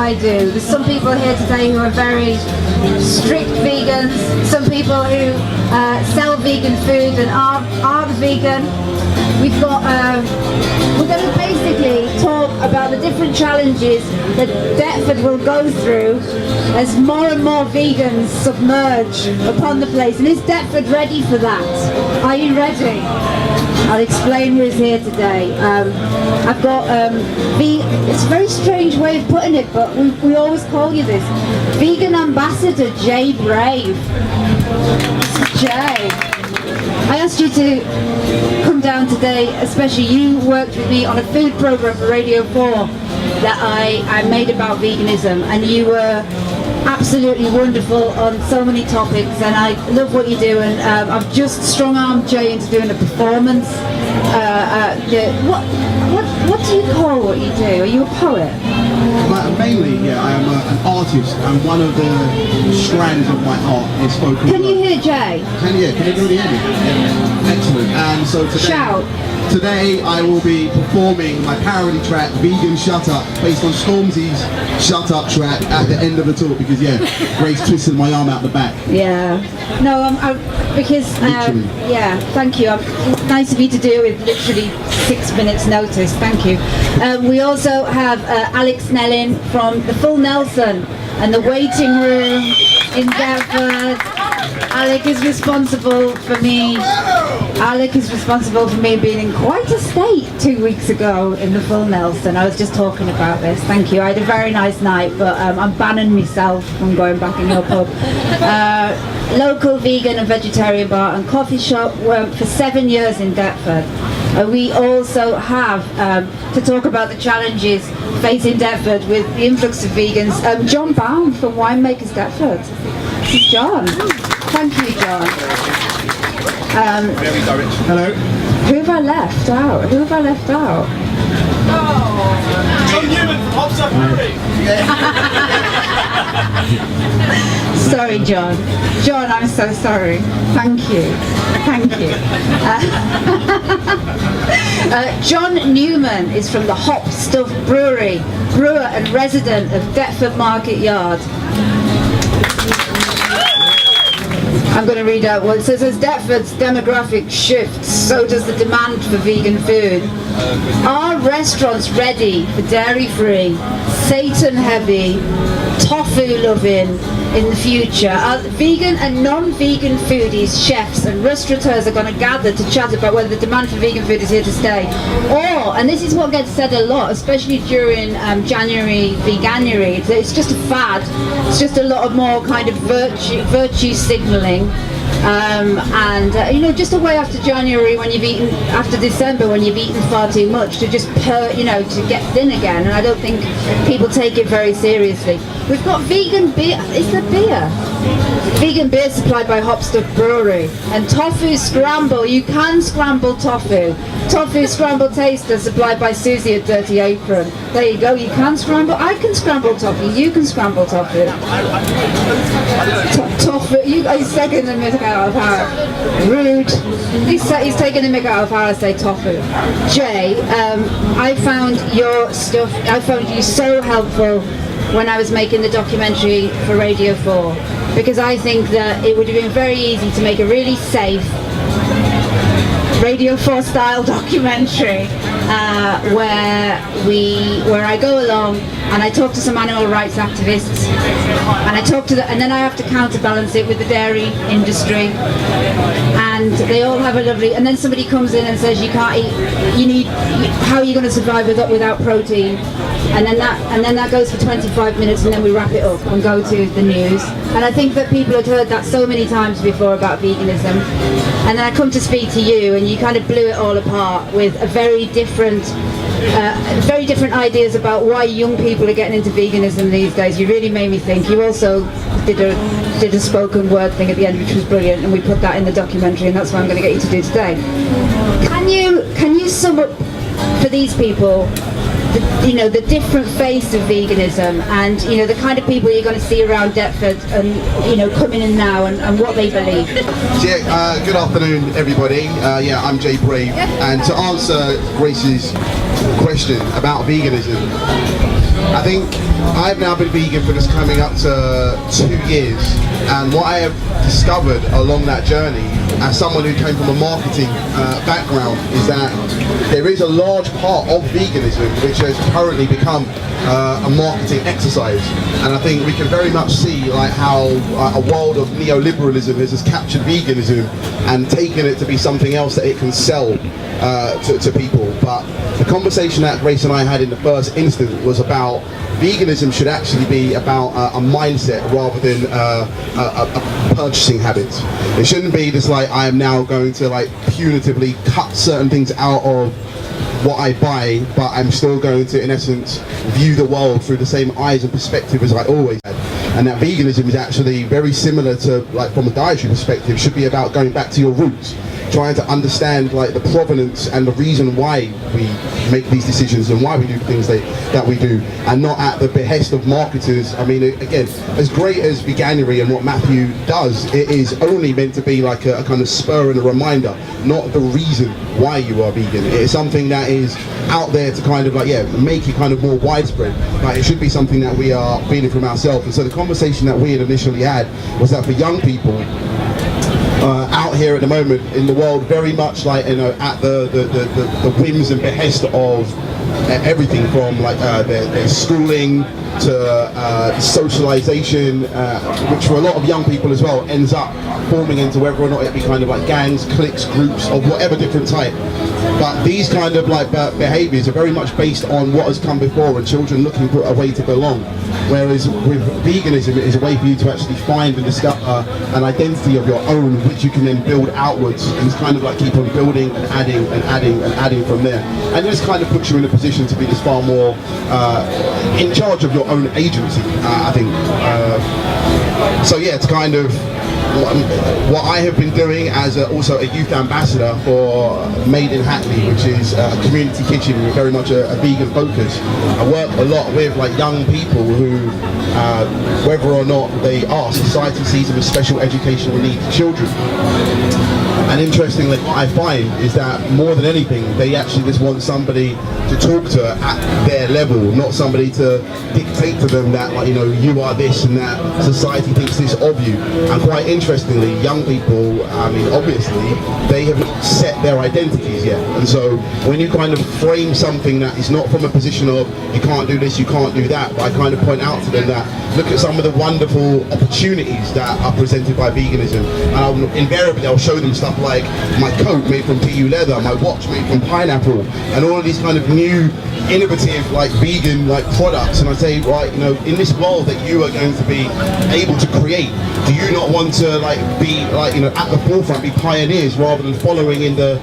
I do. There's some people here today who are very strict vegans, some people who sell vegan food and are vegan. We've got, we're going to basically talk about the different challenges that Deptford will go through as more and more vegans submerge upon the place. And is Deptford ready for that? Are you ready? I'll explain who's here today. I've got, it's a very strange way of putting it, but we always call you this. Vegan Ambassador Jay Brave. Jay. I asked you to come down today, especially you worked with me on a food program for Radio 4 that I made about veganism, and you were absolutely wonderful on so many topics, and I love what you do, and I've just strong-armed Jay into doing a performance. What do you call what you do? Are you a poet? Mainly, yeah, I am an artist, and one of the strands of my art is spoken word. Can you hear Jay? Can everybody hear me? Yeah. Excellent. And so today, shout. Today I will be performing my parody track, Vegan Shut Up, based on Stormzy's Shut Up track at the end of the talk, because yeah, Grace twisted my arm out the back. Yeah. No, because, yeah, thank you. It's nice of you to do it with literally 6 minutes notice, thank you. We also have Alec Snelling from the Full Nelson and the waiting room in Deptford. Alec is responsible for me being in quite a state 2 weeks ago in the Full Nelson. I was just talking about this, thank you. I had a very nice night, but I'm banning myself from going back in your pub. Local vegan and vegetarian bar and coffee shop, worked for 7 years in Deptford. We also have, to talk about the challenges facing Deptford with the influx of vegans, John Baum from Winemakers Deptford. This is John. Thank you, John. Hello. Who have I left out? John Newman from HOP STUFF BREWERY. Sorry, John. John, I'm so sorry. Thank you. John Newman is from the HOP STUFF Brewery, brewer and resident of Deptford Market Yard. I'm going to read out what it says. As Deptford's demographic shifts, so does the demand for vegan food. Are restaurants ready for dairy-free, Satan-heavy, tofu-loving in the future? Are vegan and non-vegan foodies, chefs and restaurateurs are going to gather to chat about whether the demand for vegan food is here to stay? Or, and this is what gets said a lot, especially during January, veganuary, it's just a fad. It's just a lot of more kind of virtue signalling. You know, just a way after January when you've eaten, after December when you've eaten far too much, to just to get thin again, and I don't think people take it very seriously. We've got vegan beer, is there beer? Vegan beer supplied by HOP STUFF Brewery, and tofu scramble, you can scramble tofu. Tofu scramble taster supplied by Susie at Dirty Apron. There you go, you can scramble, I can scramble tofu, you can scramble tofu. Tofu, he's taking the mick out of how, rude. He's taking the mick out of how I say tofu. Jay, I found your stuff, I found you so helpful when I was making the documentary for Radio 4, because I think that it would have been very easy to make a really safe Radio 4 style documentary where I go along and I talk to some animal rights activists, and I talk to and then I have to counterbalance it with the dairy industry, and they all have a lovely, and then somebody comes in and says you can't eat, how are you going to survive without protein? And then that goes for 25 minutes, and then we wrap it up and go to the news. And I think that people had heard that so many times before about veganism. And then I come to speak to you, and you kind of blew it all apart with a very different ideas about why young people are getting into veganism these days. You really made me think. You also did a spoken word thing at the end, which was brilliant, and we put that in the documentary, and that's what I'm going to get you to do today. Can you sum up for these people the different face of veganism, and the kind of people you're going to see around Deptford, and coming in now, and what they believe? Yeah, good afternoon everybody. I'm Jay Brave, and to answer Grace's question about veganism, I think I've now been vegan for just coming up to 2 years, and what I have discovered along that journey, as someone who came from a marketing background, is that there is a large part of veganism which has currently become a marketing exercise, and I think we can very much see like how a world of neoliberalism has just captured veganism and taken it to be something else that it can sell to people. But the conversation that Grace and I had in the first instance was about veganism should actually be about a mindset rather than a purchasing habits. It shouldn't be just like I am now going to like punitively cut certain things out of what I buy, but I'm still going to, in essence, view the world through the same eyes and perspective as I always had. And that veganism is actually very similar to, like, from a dietary perspective, should be about going back to your roots, trying to understand like the provenance and the reason why we make these decisions and why we do the things that we do, and not at the behest of marketers. I mean, again, as great as veganuary and what Matthew does, it is only meant to be like a kind of spur and a reminder, not the reason why you are vegan. It is something that is out there to kind of like, yeah, make it kind of more widespread. Like, it should be something that we are feeling from ourselves. And so the conversation that we had initially had was that for young people out here at the moment in the world, very much like, you know, at the whims and behest of everything from like their schooling to socialization, which for a lot of young people as well ends up forming into whether or not it be kind of like gangs, cliques, groups of whatever different type. But these kind of like behaviours are very much based on what has come before and children looking for a way to belong. Whereas with veganism, it is a way for you to actually find and discover an identity of your own, which you can then build outwards, and it's kind of like keep on building and adding and adding and adding from there. And this kind of puts you in a position to be this far more in charge of your own agency, I think. So yeah, it's kind of what I have been doing as also a youth ambassador for Made in Hackney, which is a community kitchen with very much a vegan focus. I work a lot with like young people who, whether or not they are, society sees them as special educational needs children. And interestingly, what I find is that more than anything, they actually just want somebody to talk to at their level, not somebody to dictate to them that, like, you know, you are this and that, society thinks this of you. And quite interestingly, young people, I mean, obviously, they have not set their identities yet. And so when you kind of frame something that is not from a position of, you can't do this, you can't do that, but I kind of point out to them that, look at some of the wonderful opportunities that are presented by veganism. And invariably, I'll show them stuff like my coat made from PU leather, my watch made from pineapple, and all of these kind of new, innovative, like vegan, like products. And I say, right, you know, in this world that you are going to be able to create, do you not want to like be like, you know, at the forefront, be pioneers rather than following in the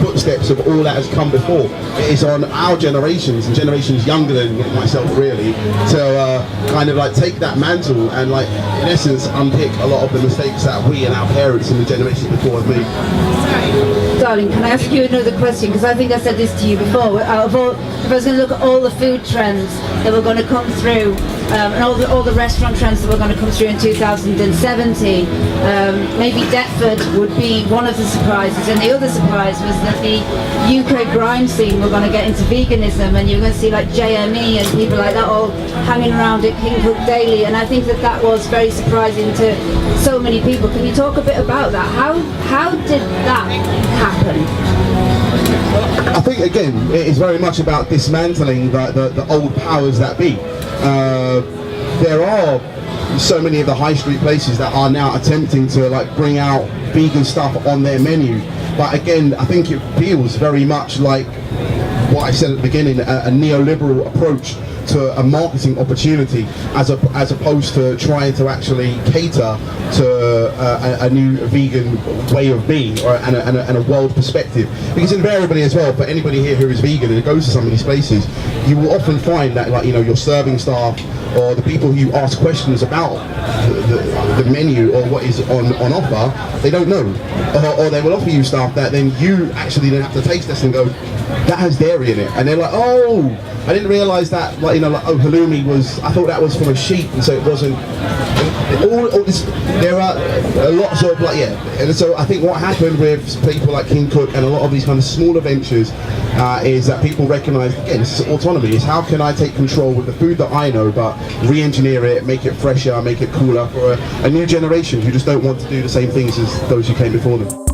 footsteps of all that has come before? It is on our generations and generations younger than myself really to kind of like take that mantle and like in essence unpick a lot of the mistakes that we and our parents and the generations before have made. Darling, can I ask you another question? Because I think I said this to you before. If I was going to look at all the food trends that were going to come through, and all the restaurant trends that were going to come through in 2017, maybe Deptford would be one of the surprises, and the other surprise was that the UK grime scene were going to get into veganism, and you're going to see like JME and people like that all hanging around at King Cook Daily, and I think that that was very surprising to so many people. Can you talk a bit about that? How did that happen? I think again it is very much about dismantling the old powers that be. There are so many of the high street places that are now attempting to like bring out vegan stuff on their menu, but again I think it feels very much like what I said at the beginning, a neoliberal approach to a marketing opportunity as opposed to trying to actually cater to a new vegan way of being and a world perspective. Because invariably as well, for anybody here who is vegan and goes to some of these places, you will often find that, like, you know, your serving staff or the people who you ask questions about the menu or what is on offer, they don't know, or they will offer you stuff that then you actually then have to taste test and go, that has dairy in it, and they're like, oh, I didn't realise that, like, you know, like, oh, halloumi was, I thought that was from a sheep, and so it wasn't. All this, there are lots of, like, yeah, and so I think what happened with people like King Cook and a lot of these kind of smaller ventures is that people recognise, again, this is autonomy, is how can I take control with the food that I know, but re-engineer it, make it fresher, make it cooler for a new generation who just don't want to do the same things as those who came before them.